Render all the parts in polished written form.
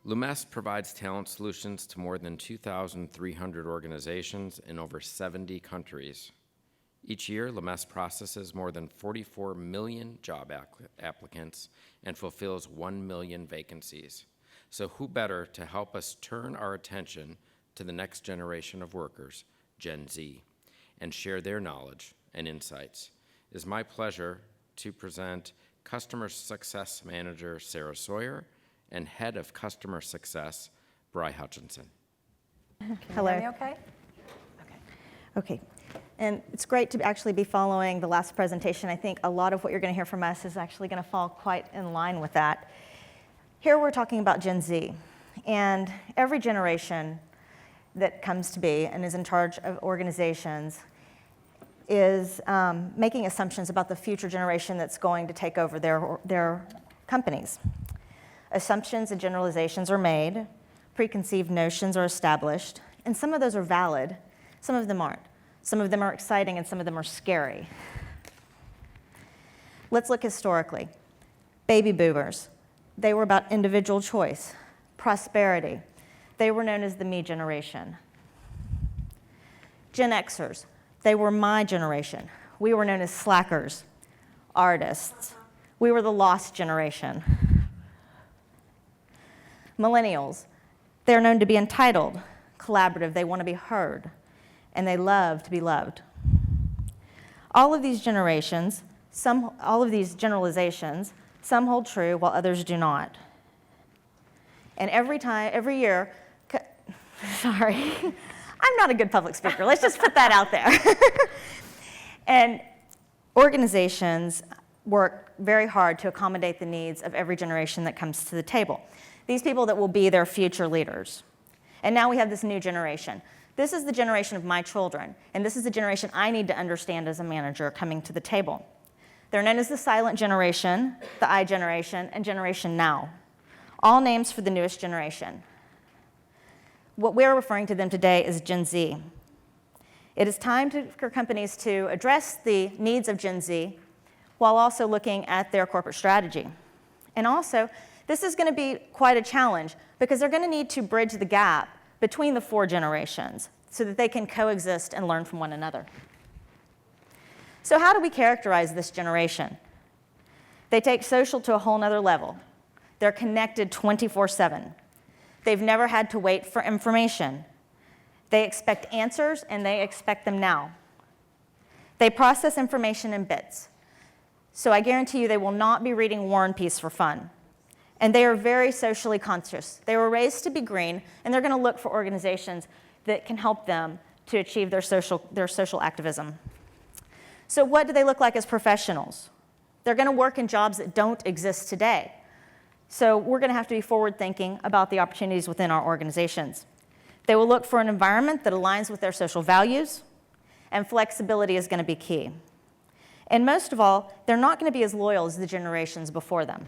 LUMES provides talent solutions to more than 2,300 organizations in over 70 countries. Each year, LUMES processes more than 44 million job applicants and fulfills 1 million vacancies. So who better to help us turn our attention to the next generation of workers, Gen Z, and share their knowledge and insights? It is my pleasure to present Customer Success Manager Sarah Sawyer and Head of Customer Success, Bri Hutchinson. Hello. Can you hear me okay? Okay. And it's great to actually be following the last presentation. I think a lot of what you're going to hear from us is actually going to fall quite in line with that. Here we're talking about Gen Z. And every generation that comes to be and is in charge of organizations is making assumptions about the future generation that's going to take over their companies. Assumptions and generalizations are made, preconceived notions are established, and some of those are valid, some of them aren't. Some of them are exciting and some of them are scary. Let's look historically. Baby boomers, they were about individual choice, prosperity. They were known as the me generation. Gen Xers, they were my generation. We were known as slackers, artists. We were the lost generation. Millennials, they're known to be entitled, collaborative, they want to be heard, and they love to be loved. All of these generations, all of these generalizations, some hold true while others do not. And every year, sorry, I'm not a good public speaker, let's just put that out there. And organizations work very hard to accommodate the needs of every generation that comes to the table. These people that will be their future leaders. And now we have this new generation. This is the generation of my children, and this is the generation I need to understand as a manager coming to the table. They're known as the silent generation, the I generation, and Generation Now, all names for the newest generation. What we're referring to them today is Gen Z. It is time for companies to address the needs of Gen Z while also looking at their corporate strategy. And also, this is going to be quite a challenge because they're going to need to bridge the gap between the 4 generations so that they can coexist and learn from one another. So how do we characterize this generation? They take social to a whole nother level. They're connected 24/7. They've never had to wait for information. They expect answers and they expect them now. They process information in bits. So I guarantee you they will not be reading War and Peace for fun. And they are very socially conscious. They were raised to be green, and they're going to look for organizations that can help them to achieve their social activism. So what do they look like as professionals? They're going to work in jobs that don't exist today. So we're going to have to be forward-thinking about the opportunities within our organizations. They will look for an environment that aligns with their social values, and flexibility is going to be key. And most of all, they're not going to be as loyal as the generations before them.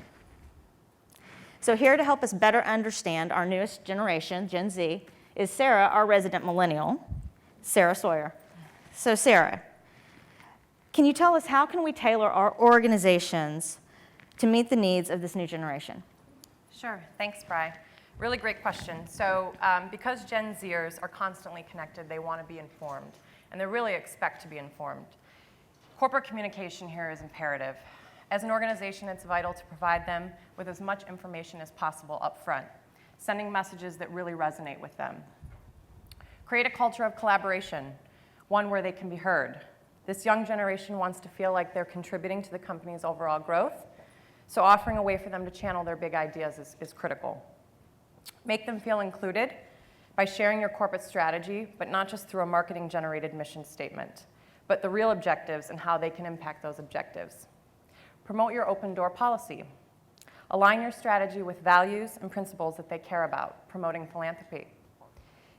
So here to help us better understand our newest generation, Gen Z, is Sarah, our resident millennial, Sarah Sawyer. So Sarah, can you tell us how can we tailor our organizations to meet the needs of this new generation? Sure, thanks, Bri. Really great question. So because Gen Zers are constantly connected, they want to be informed, and they really expect to be informed. Corporate communication here is imperative. As an organization, it's vital to provide them with as much information as possible up front, sending messages that really resonate with them. Create a culture of collaboration, one where they can be heard. This young generation wants to feel like they're contributing to the company's overall growth, so offering a way for them to channel their big ideas is critical. Make them feel included by sharing your corporate strategy, but not just through a marketing-generated mission statement, but the real objectives and how they can impact those objectives. Promote your open door policy. Align your strategy with values and principles that they care about, promoting philanthropy.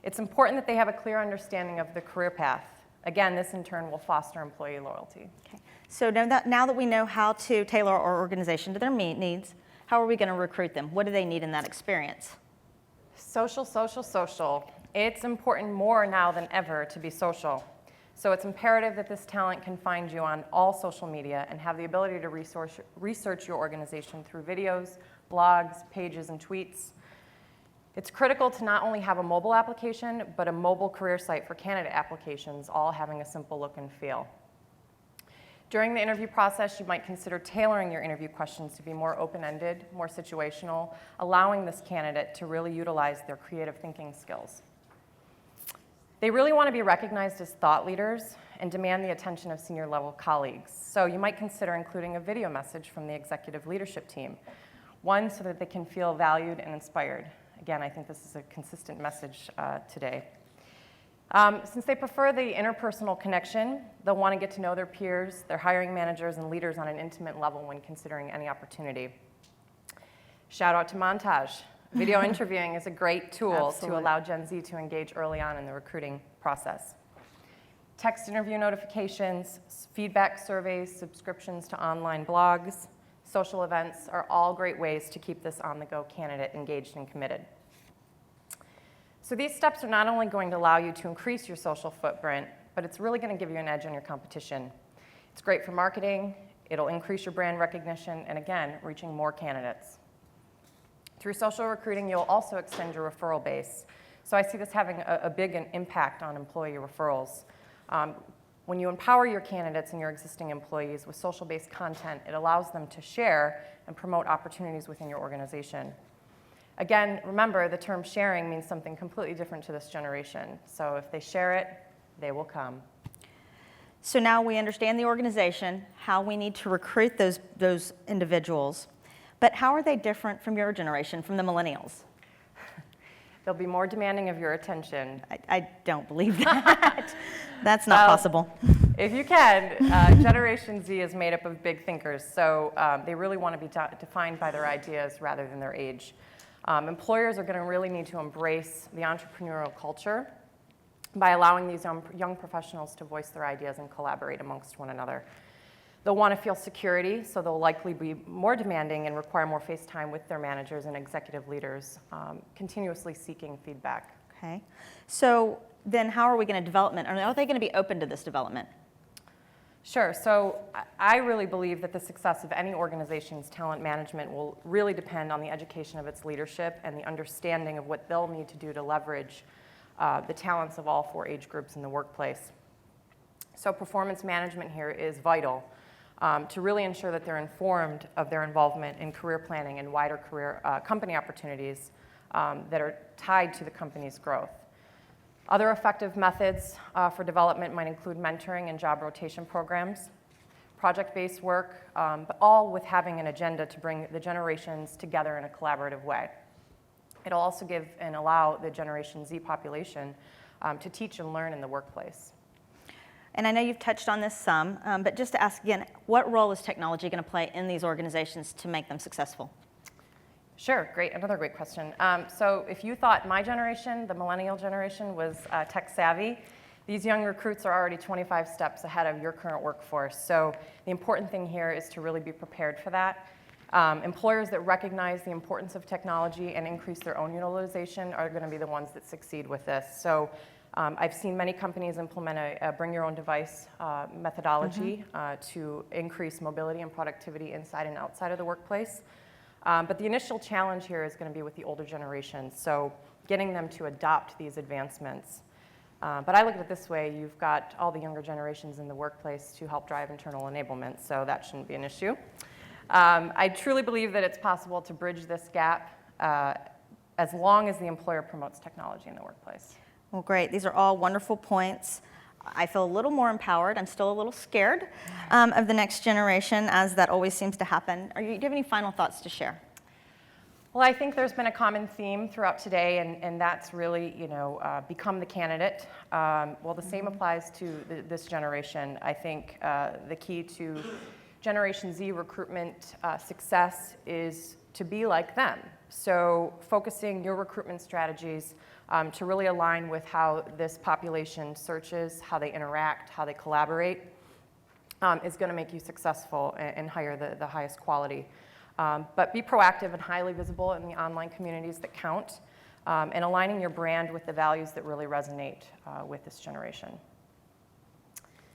It's important that they have a clear understanding of the career path. Again, this in turn will foster employee loyalty. Okay. So now that we know how to tailor our organization to their needs, how are we going to recruit them? What do they need in that experience? Social, social, social. It's important more now than ever to be social. So it's imperative that this talent can find you on all social media and have the ability to research your organization through videos, blogs, pages, and tweets. It's critical to not only have a mobile application, but a mobile career site for candidate applications, all having a simple look and feel. During the interview process, you might consider tailoring your interview questions to be more open-ended, more situational, allowing this candidate to really utilize their creative thinking skills. They really want to be recognized as thought leaders and demand the attention of senior level colleagues. So you might consider including a video message from the executive leadership team, one so that they can feel valued and inspired. Again, I think this is a consistent message today. Since they prefer the interpersonal connection, they'll want to get to know their peers, their hiring managers, and leaders on an intimate level when considering any opportunity. Shout out to Montage. Video interviewing is a great tool to allow Gen Z to engage early on in the recruiting process. Text interview notifications, feedback surveys, subscriptions to online blogs, social events are all great ways to keep this on-the-go candidate engaged and committed. So these steps are not only going to allow you to increase your social footprint, but it's really going to give you an edge on your competition. It's great for marketing, it'll increase your brand recognition, and again, reaching more candidates. Through social recruiting, you'll also extend your referral base. So I see this having a big impact on employee referrals. When you empower your candidates and your existing employees with social-based content, it allows them to share and promote opportunities within your organization. Again, remember, the term sharing means something completely different to this generation. So if they share it, they will come. So now we understand the organization, how we need to recruit those individuals. But how are they different from your generation, from the millennials? They'll be more demanding of your attention. I don't believe that. That's not possible. If you can, Generation Z is made up of big thinkers, so they really want to be defined by their ideas rather than their age. Employers are going to really need to embrace the entrepreneurial culture by allowing these young professionals to voice their ideas and collaborate amongst one another. They'll want to feel security, so they'll likely be more demanding and require more face time with their managers and executive leaders, continuously seeking feedback. Okay. So then how are we going to development? Are they going to be open to this development? Sure. So I really believe that the success of any organization's talent management will really depend on the education of its leadership and the understanding of what they'll need to do to leverage the talents of all four age groups in the workplace. So performance management here is vital to really ensure that they're informed of their involvement in career planning and wider career company opportunities that are tied to the company's growth. Other effective methods for development might include mentoring and job rotation programs, project-based work, but all with having an agenda to bring the generations together in a collaborative way. It'll also give and allow the Generation Z population to teach and learn in the workplace. And I know you've touched on this some, but just to ask again, what role is technology going to play in these organizations to make them successful? Sure, great, another great question. So if you thought my generation, the millennial generation, was tech savvy, these young recruits are already 25 steps ahead of your current workforce. So the important thing here is to really be prepared for that. Employers that recognize the importance of technology and increase their own utilization are going to be the ones that succeed with this. So I've seen many companies implement a bring your own device methodology to increase mobility and productivity inside and outside of the workplace. But the initial challenge here is going to be with the older generation, so getting them to adopt these advancements. But I look at it this way, you've got all the younger generations in the workplace to help drive internal enablement, so that shouldn't be an issue. I truly believe that it's possible to bridge this gap as long as the employer promotes technology in the workplace. Well, great. These are all wonderful points. I feel a little more empowered. I'm still a little scared of the next generation, as that always seems to happen. Do you have any final thoughts to share? Well, I think there's been a common theme throughout today, and that's really, become the candidate. Well, the same applies to this generation. I think the key to Generation Z recruitment success is to be like them. So focusing your recruitment strategies to really align with how this population searches, how they interact, how they collaborate, is going to make you successful and hire the highest quality. But be proactive and highly visible in the online communities that count, and aligning your brand with the values that really resonate with this generation.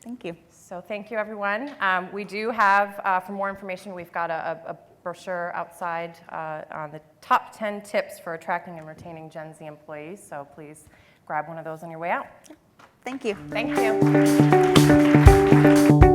Thank you. So thank you, everyone. We do have, for more information, we've got a brochure outside on the top 10 tips for attracting and retaining Gen Z employees. So please grab one of those on your way out. Thank you. Thank you.